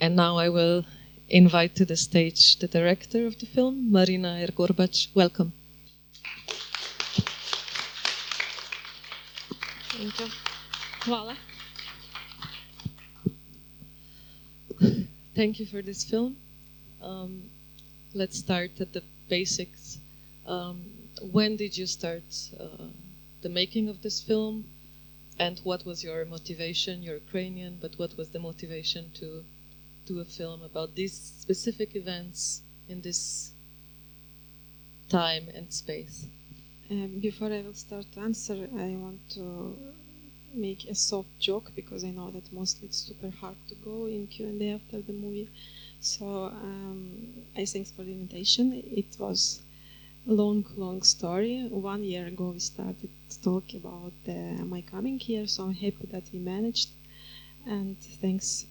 And now I will invite to the stage the director of the film, Marina Er Gorbač. Welcome. Thank you. Hvala. Thank you for this film. Let's start at the basics. When did you start the making of this film? And what was your motivation? You're Ukrainian, but what was the motivation to do a film about these specific events in this time and space? Before I will start to answer, I want to make a soft joke, because I know that mostly it's super hard to go in Q&A after the movie. So I thanks for the invitation. It was a long story. 1 year ago we started to talk about my coming here, so I'm happy that we managed. And thanks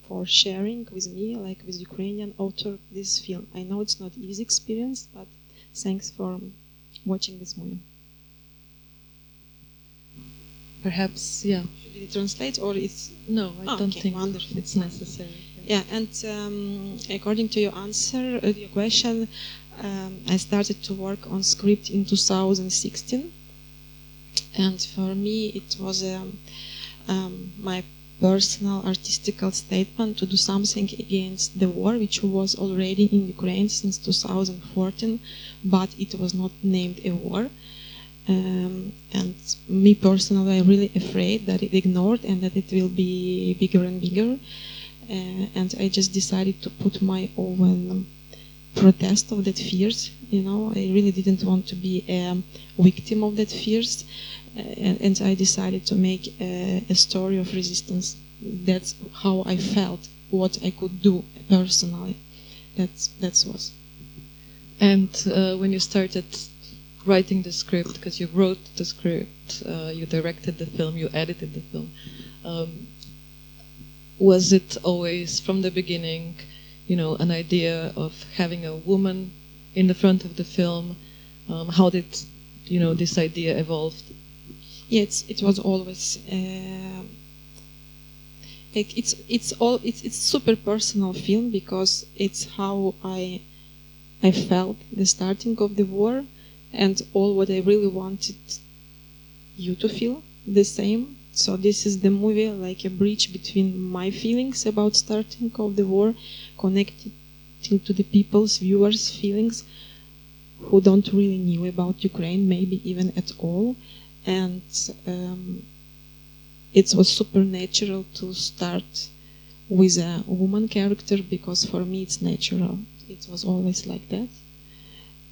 for sharing with me, like with Ukrainian author, this film. I know it's not easy experience, but thanks for watching this movie. Perhaps, yeah. Should we translate, or it's... No, I don't think wonderful. it's necessary. Yeah, and according to your answer, your question, I started to work on script in 2016, and for me it was my personal artistical statement to do something against the war, which was already in Ukraine since 2014, but it was not named a war. And me personally, I'm really afraid that it ignored and that it will be bigger and bigger. And I just decided to put my own protest of that fears. You know, I really didn't want to be a victim of that fears, and I decided to make a story of resistance. That's how I felt, what I could do personally. That's was. And when you started writing the script, because you wrote the script, you directed the film, you edited the film, was it always from the beginning, you know, an idea of having a woman in the front of the film? How did, you know, this idea evolve? Yeah, it was always like it's super personal film, because it's how I felt the starting of the war, and all what I really wanted you to feel the same. So this is the movie like a bridge between my feelings about starting of the war, connecting to the people's, viewers' feelings who don't really knew about Ukraine, maybe even at all. And it was supernatural to start with a woman character, because for me it's natural. It was always like that.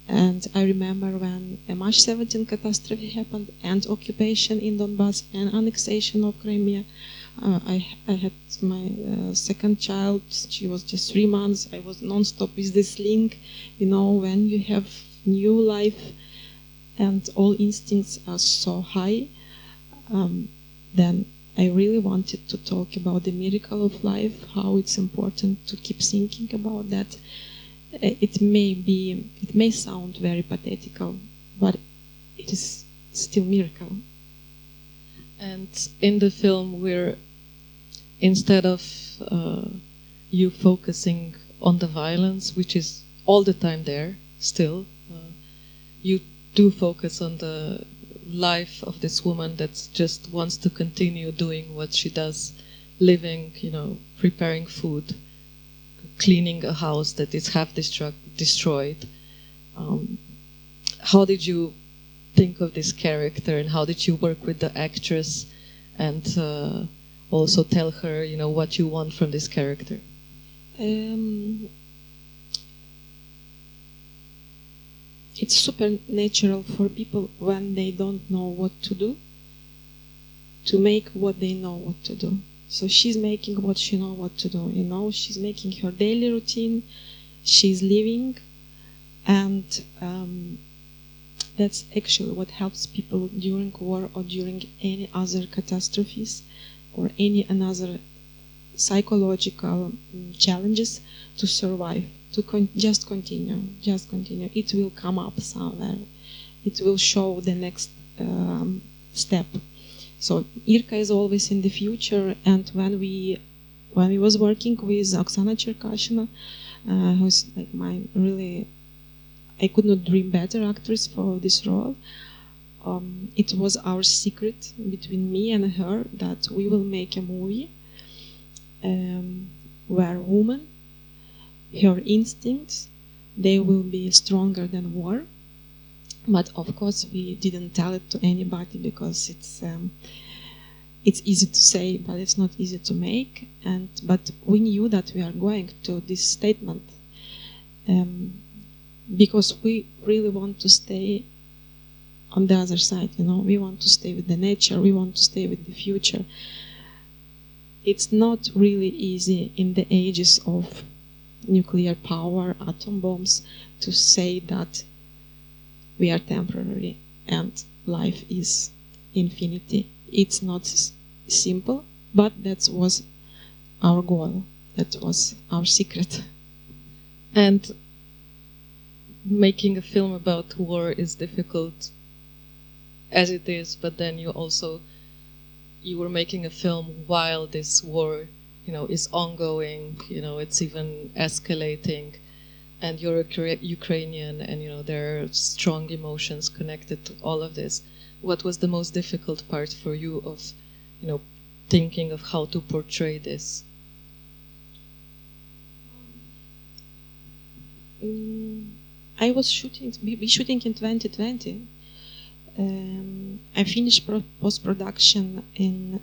And I remember when a March 17 catastrophe happened, and occupation in Donbass and annexation of Crimea. I had my second child. She was just 3 months. I was non-stop with this link. You know, when you have new life and all instincts are so high, then I really wanted to talk about the miracle of life, how it's important to keep thinking about that. It may sound very pathetical, but it is still miracle. And in the film, we're, instead of you focusing on the violence, which is all the time there still, you do focus on the life of this woman that just wants to continue doing what she does, living, you know, preparing food, cleaning a house that is half destroyed. How did you think of this character, and how did you work with the actress, and also tell her, you know, what you want from this character? It's supernatural for people when they don't know what to do, to make what they know what to do. So she's making what she knows what to do, you know, she's making her daily routine, she's living, and that's actually what helps people during war or during any other catastrophes or any another psychological challenges, to survive, to just continue. It will come up somewhere. It will show the next step. So Irka is always in the future, and when we when we was working with Oksana Cherkashina, who's like my really, I could not dream better actress for this role. It was our secret between me and her that we will make a movie where woman, her instincts, they will be stronger than war. But of course we didn't tell it to anybody because it's easy to say, but it's not easy to make. But we knew that we are going to this statement because we really want to stay on the other side. We want to stay with the nature. We want to stay with the future. It's not really easy in the ages of nuclear power, atom bombs, to say that we are temporary and life is infinity. It's not simple, but that was our goal. That was our secret. And making a film about war is difficult as it is, but then you were making a film while this war, is ongoing, it's even escalating, and you're Ukrainian, and there are strong emotions connected to all of this. What was the most difficult part for you of, thinking of how to portray this? I was shooting in 2020. I finished post-production in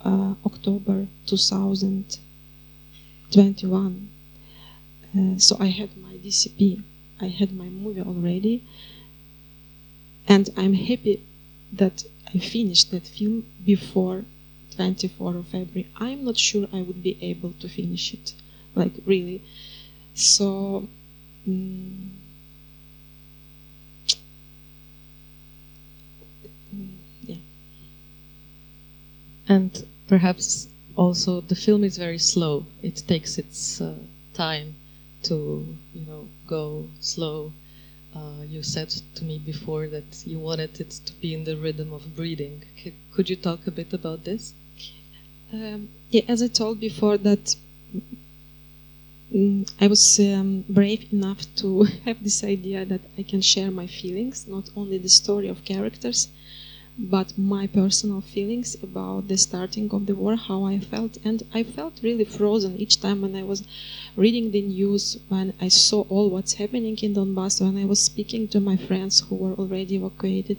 October 2021. So I had my DCP, I had my movie already, and I'm happy that I finished that film before 24th of February. I'm not sure I would be able to finish it, like really. So yeah. And perhaps also the film is very slow. It takes its time to, go slow. You said to me before that you wanted it to be in the rhythm of breathing. Could you talk a bit about this? Yeah, as I told before, that I was brave enough to have this idea that I can share my feelings, not only the story of characters, but my personal feelings about the starting of the war, how I felt. And I felt really frozen each time when I was reading the news, when I saw all what's happening in Donbass, when I was speaking to my friends who were already evacuated.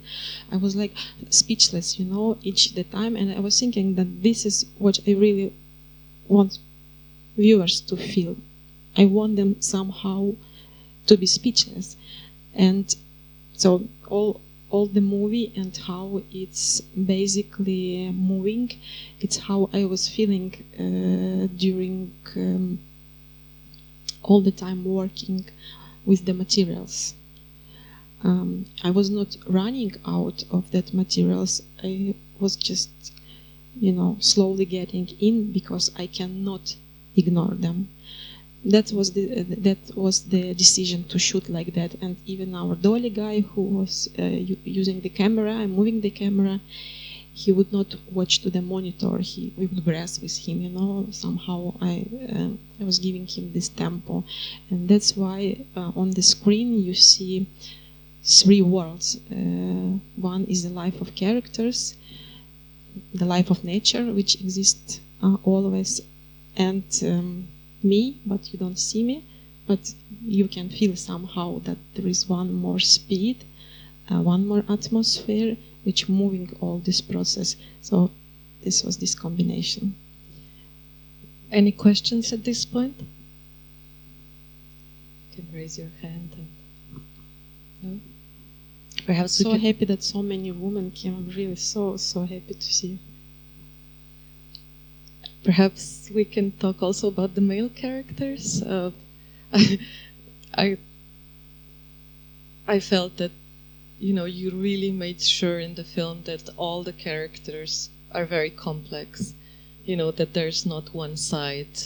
I was like speechless, each the time. And I was thinking that this is what I really want viewers to feel. I want them somehow to be speechless. And so all the movie and how it's basically moving, it's how I was feeling during all the time working with the materials. I was not running out of that materials. I was just, slowly getting in because I cannot ignore them. That was the decision to shoot like that. And even our dolly guy who was using the camera and moving the camera, he would not watch to the monitor. We would breathe with him, somehow I was giving him this tempo. And that's why on the screen you see 3 worlds. One is the life of characters, the life of nature, which exists always, and me, but you don't see me, but you can feel somehow that there is one more speed, one more atmosphere, which moving all this process. So this was this combination. Any questions at this point? You can raise your hand. No? Perhaps so happy that so many women came. I'm really so happy to see. Perhaps we can talk also about the male characters. I felt that, you really made sure in the film that all the characters are very complex. That there's not one side,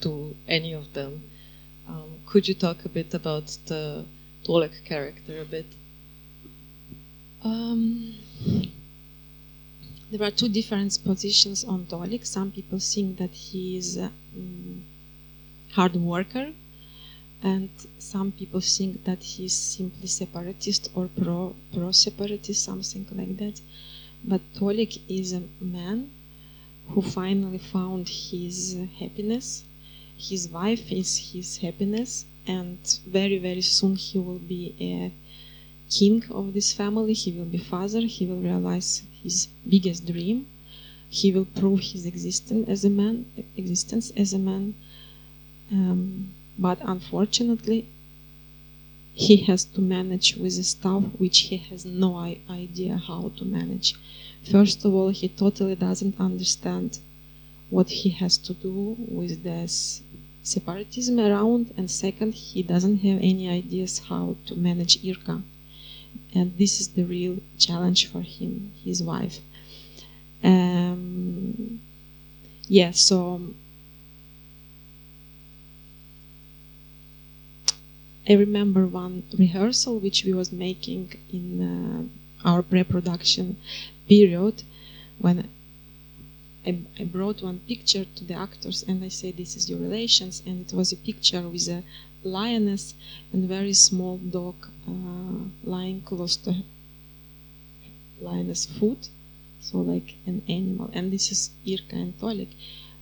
to any of them. Could you talk a bit about the Oleg character a bit? there are two different positions on Tolik. Some people think that he is a hard worker, and some people think that he is simply separatist or pro-separatist, something like that. But Tolik is a man who finally found his happiness. His wife is his happiness, and very, very soon he will be a king of this family. He will be father. He will realize his biggest dream. He will prove his existence as a man. But unfortunately, he has to manage with a stuff which he has no idea how to manage. First of all, he totally doesn't understand what he has to do with this separatism around, and second, he doesn't have any ideas how to manage Irka. And this is the real challenge for him, his wife. So I remember one rehearsal which we was making in our pre-production period, when I brought one picture to the actors and I said, this is your relations, and it was a picture with a lioness and a very small dog lying close to lioness foot, so like an animal. And this is Irka and Tolik.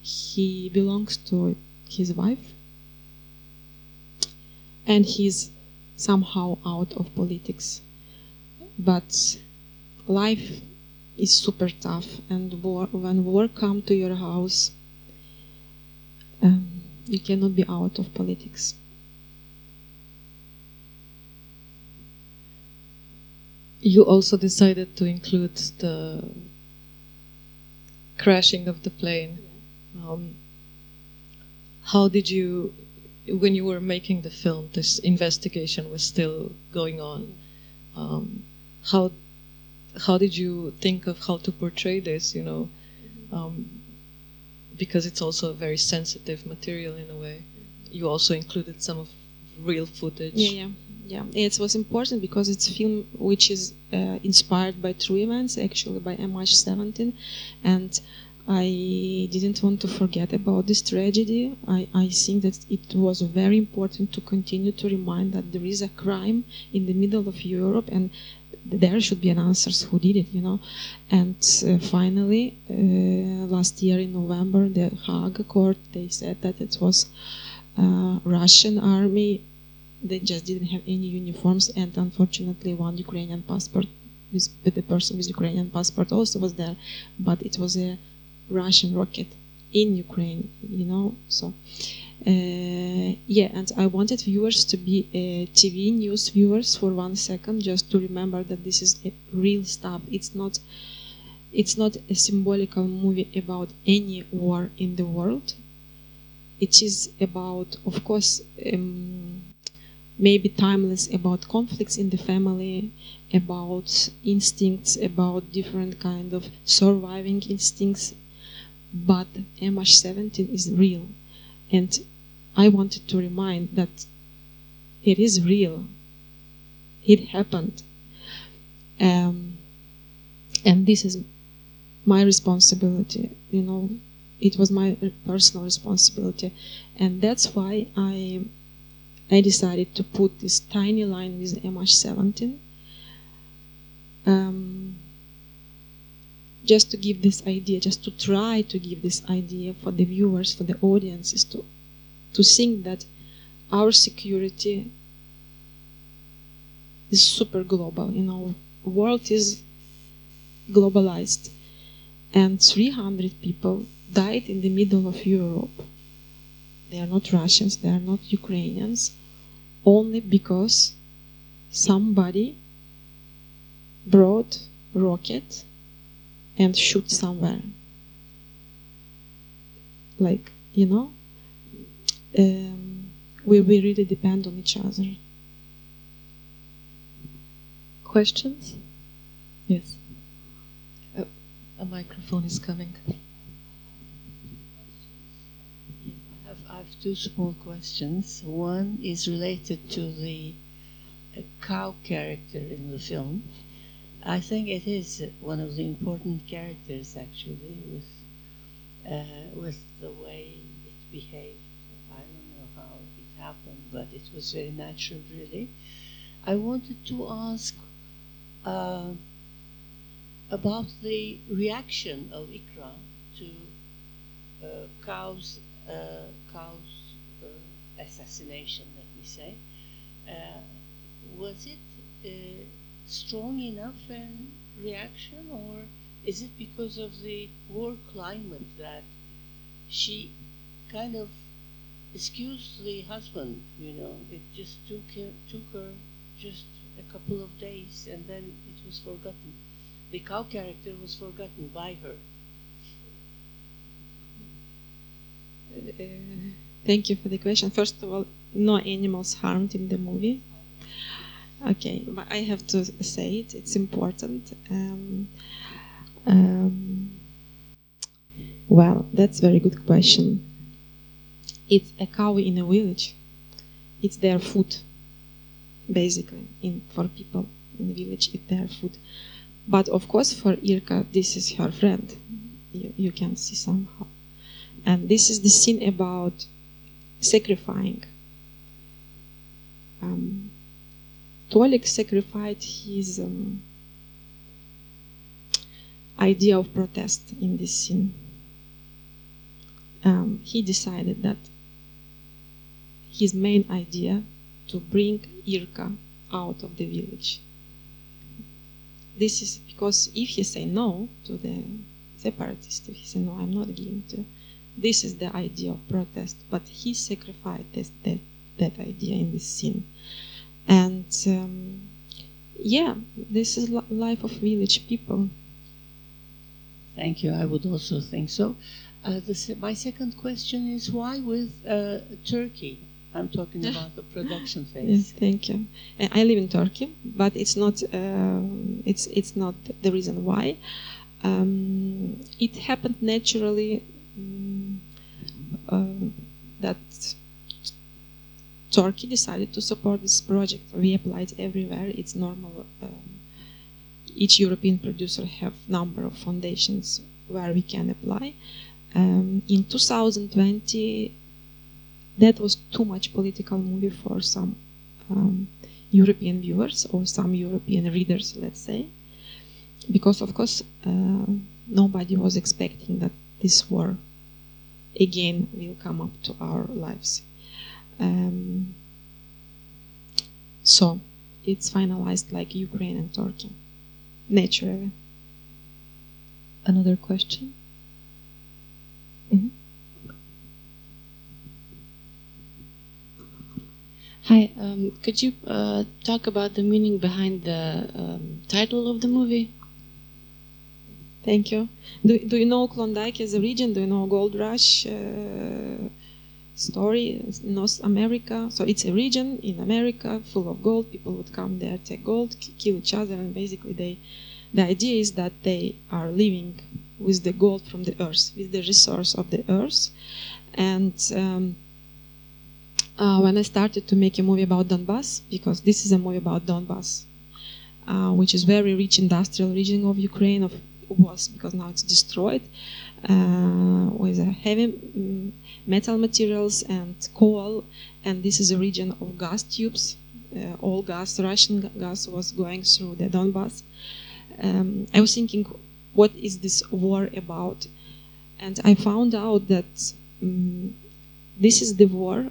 He belongs to his wife, and he's somehow out of politics. But life is super tough, and when war come to your house, you cannot be out of politics. You also decided to include the crashing of the plane. How did you, when you were making the film, this investigation was still going on? How did you think of how to portray this, because it's also a very sensitive material in a way. You also included some of real footage. Yeah, it was important because it's a film which is inspired by true events, actually by MH17, and I didn't want to forget about this tragedy. I think that it was very important to continue to remind that there is a crime in the middle of Europe, and there should be an answers who did it, And finally, last year in November, the Hague court, they said that it was Russian army. They just didn't have any uniforms, and unfortunately one Ukrainian passport, with the person with Ukrainian passport also was there, but it was a Russian rocket in Ukraine, so and I wanted viewers to be TV news viewers for 1 second, just to remember that this is real stuff. It's not a symbolical movie about any war in the world. It is about, of course, maybe timeless, about conflicts in the family, about instincts, about different kind of surviving instincts, but MH17 is real, and I wanted to remind that it is real. It happened, and this is my responsibility. It was my personal responsibility, and that's why I decided to put this tiny line with MH17, just to give this idea, just to try to give this idea for the viewers, for the audiences, to think that our security is super global. World is globalized, and 300 people died in the middle of Europe. They are not Russians, they are not Ukrainians, only because somebody brought rocket and shoot somewhere. We really depend on each other. Questions? Yes. A microphone is coming. I have two small questions. One is related to the cow character in the film. I think it is one of the important characters, actually, with the way it behaved. I don't know how it happened, but it was very natural, really. I wanted to ask about the reaction of Ikra to Cow's assassination, let me say. Was it strong enough in reaction, or is it because of the war climate that she kind of excused the husband? You know, it just took her just a couple of days, and then it was forgotten. The cow character was forgotten by her. Thank you for the question. First of all, no animals harmed in the movie. Okay, but I have to say it. It's important. Well, that's a very good question. It's a cow in a village. It's their food, basically. For people in the village, it's their food. But of course, for Irka, this is her friend. You can see somehow. And this is the scene about sacrificing. Tolik sacrificed his idea of protest in this scene. He decided that his main idea to bring Irka out of the village. This is because if he say no to the separatists, if he say no, I'm not going to, this is the idea of protest, but he sacrificed that idea in this scene. And yeah, this is life of village people. Thank you. I would also think so. My second question is, why with Turkey? I'm talking about the production phase. Yes, thank you. I live in Turkey, but it's not. It's not the reason why. It happened naturally that Turkey decided to support this project. We applied everywhere. It's normal. Each European producer have number of foundations where we can apply. In 2020, that was too much political movie for some European viewers or some European readers, let's say, because of course nobody was expecting that this war again will come up to our lives. So it's finalized like Ukraine and Turkey, naturally. Another question? Mm-hmm. Hi, could you talk about the meaning behind the title of the movie? Thank you. Do you know Klondike as a region? Do you know Gold Rush story in North America? So it's a region in America full of gold. People would come there, take gold, kill each other, and basically the idea is that they are living with the gold from the earth, with the resource of the earth. And when I started to make a movie about Donbass, because this is a movie about Donbass, which is very rich industrial region of Ukraine, was because now it's destroyed, with heavy metal materials and coal, and this is a region of gas tubes. All gas, Russian gas, was going through the Donbass. I was thinking, what is this war about? And I found out that this is the war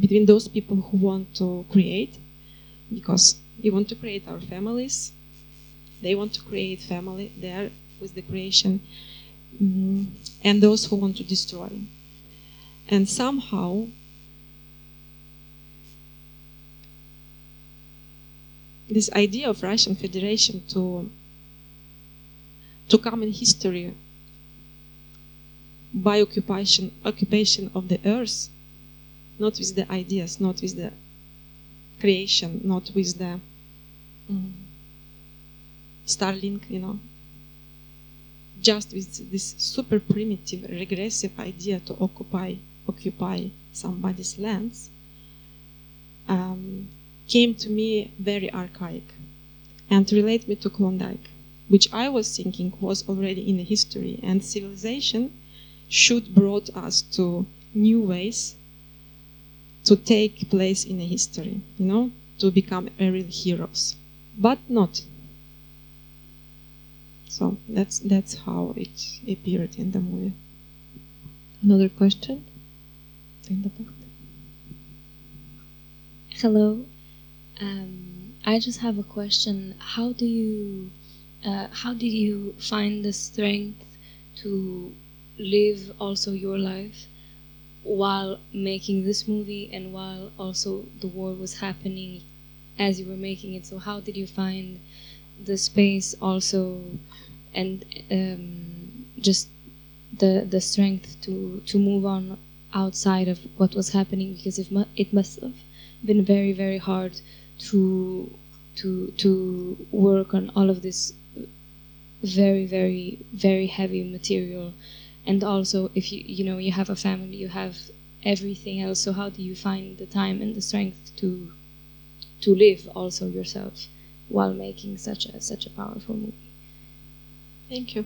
between those people who want to create, because we want to create our families. They want to create family there with the creation, and those who want to destroy. And somehow this idea of Russian Federation to come in history by occupation of the earth, not with the ideas, not with the creation, not with the Starlink, just with this super primitive, regressive idea to occupy somebody's lands, came to me very archaic. and relate me to Klondike, which I was thinking was already in the history, and civilization should brought us to new ways to take place in the history, to become real heroes, but not. So that's how it appeared in the movie. Another question? In the back. Hello. I just have a question. How did you find the strength to live also your life while making this movie and while also the war was happening as you were making it? So how did you find the space also and just the strength to move on outside of what was happening? Because it must have been very, very hard to work on all of this very, very, very heavy material, and also if you have a family, you have everything else. So how do you find the time and the strength to live also yourself while making such a powerful movie? Thank you.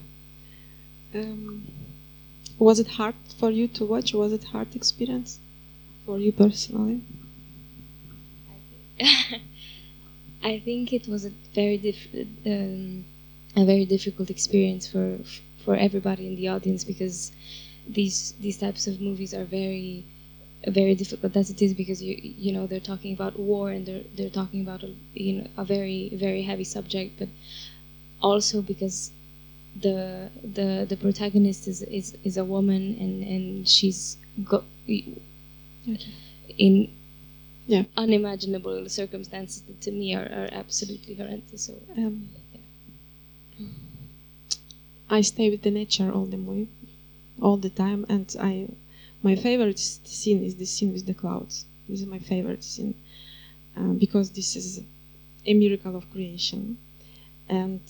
Was it hard for you to watch? Was it hard experience for you personally? I think it was a very difficult experience for everybody in the audience, because these types of movies are very, very difficult as it is, because they're talking about war and they're talking about a very, very heavy subject, but also because the protagonist is a woman, and she's got in unimaginable circumstances that to me are absolutely horrendous. So I stay with the nature all the movie, all the time, and my favorite scene is the scene with the clouds. This is my favorite scene because this is a miracle of creation, and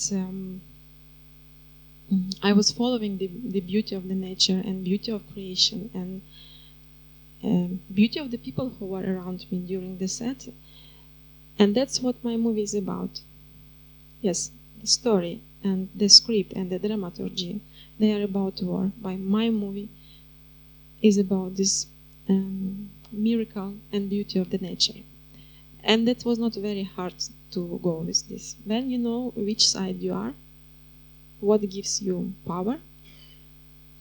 I was following the beauty of the nature and beauty of creation and beauty of the people who were around me during the set, and that's what my movie is about. Yes, the story and the script and the dramaturgy, they are about war, but my movie is about this miracle and beauty of the nature. And that was not very hard to go with this. When you know which side you are, what gives you power,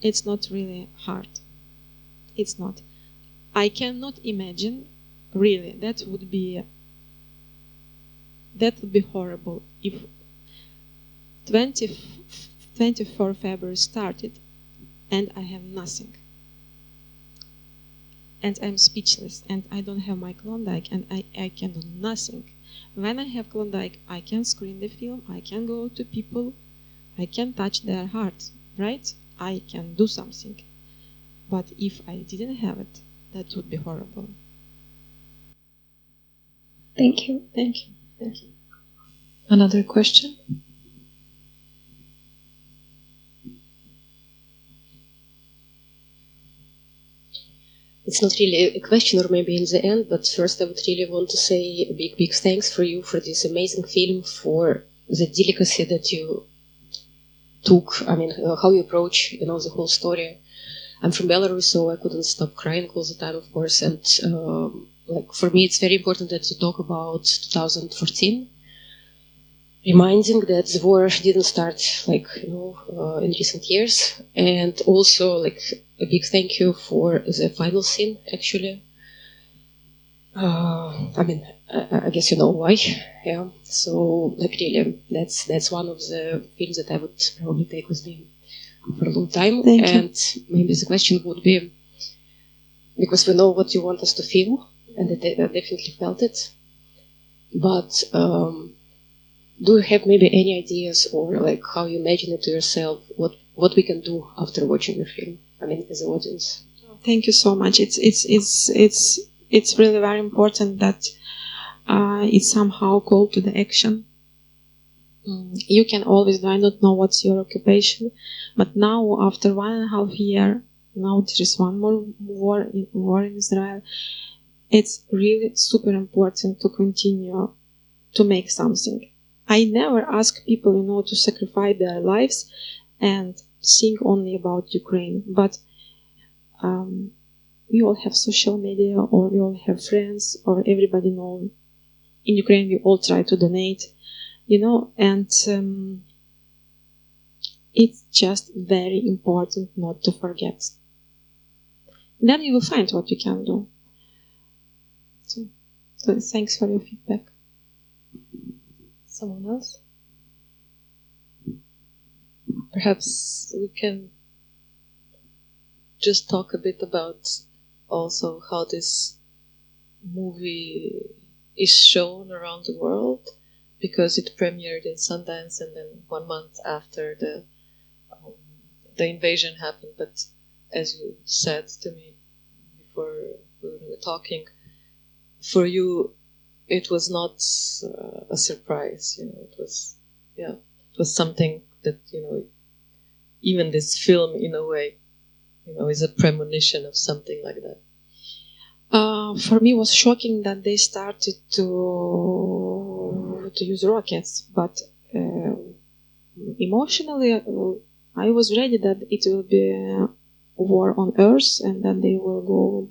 it's not really hard. It's not. I cannot imagine, really, that would be horrible if 24 February started and I have nothing. And I'm speechless, and I don't have my Klondike, and I can do nothing. When I have Klondike, I can screen the film, I can go to people, I can touch their heart, right? I can do something. But if I didn't have it, that would be horrible. Thank you. Thank you. Thank you. Another question? It's not really a question, or maybe in the end, but first I would really want to say a big, big thanks for you for this amazing film, for the delicacy that you took, how you approach, the whole story. I'm from Belarus, so I couldn't stop crying all the time, of course, and for me it's very important that you talk about 2014, reminding that the war didn't start in recent years, and also a big thank you for the final scene, actually. I guess you know why, yeah. So really, that's one of the films that I would probably take with me for a long time. Thank you. Maybe the question would be, because we know what you want us to feel, and I definitely felt it, but do you have maybe any ideas, or how you imagine it to yourself, what we can do after watching the film, as an audience? Thank you so much. It's really very important that it's somehow called to the action. You can always do, I don't know what's your occupation, but now after 1.5 years, now there is one more war in Israel. It's really super important to continue to make something. I never ask people, to sacrifice their lives and think only about Ukraine. But we all have social media, or we all have friends, or everybody know. In Ukraine, we all try to donate, and it's just very important not to forget. Then you will find what you can do. So thanks for your feedback. Someone else? Perhaps we can just talk a bit about also how this movie is shown around the world, because it premiered in Sundance and then 1 month after the invasion happened. But as you said to me before we were talking, for you it was not a surprise. It was something that even this film in a way is a premonition of something like that. For me, it was shocking that they started to use rockets, but emotionally, I was ready that it will be a war on Earth, and then they will go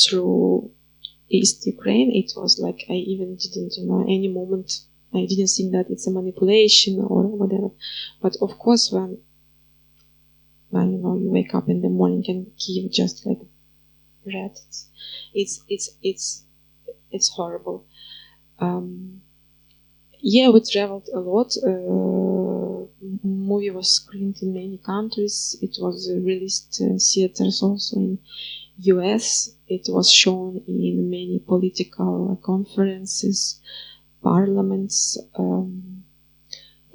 through East Ukraine. It was like I even didn't, any moment I didn't think that it's a manipulation or whatever. But of course, when you wake up in the morning and Kiev just like red, it's horrible. We traveled a lot. Movie was screened in many countries. It was released in theaters also in US. It was shown in many political conferences, parliaments,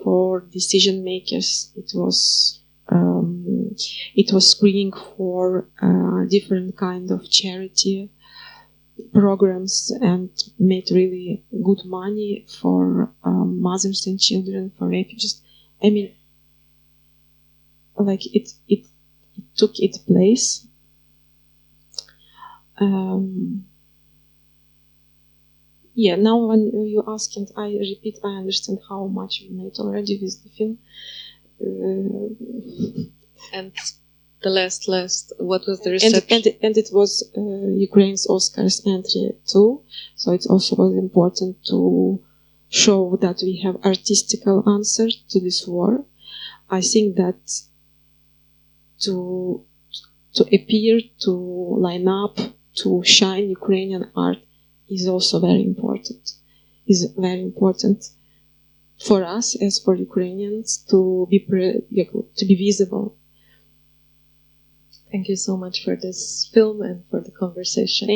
for decision makers. It was screening for different kind of charity programs and made really good money for mothers and children, for refugees. I mean, like it took its place. Now when you ask, and I repeat, I understand how much we made already with the film. And the last, what was the reception? And it was Ukraine's Oscars entry too, so it also was important to show that we have artistical answer to this war. I think that to appear, to line up, to shine Ukrainian art is also very important. Is very important for us as for Ukrainians to be visible. Thank you so much for this film and for the conversation.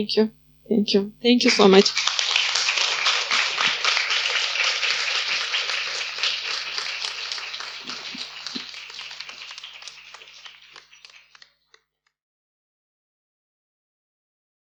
Thank you so much.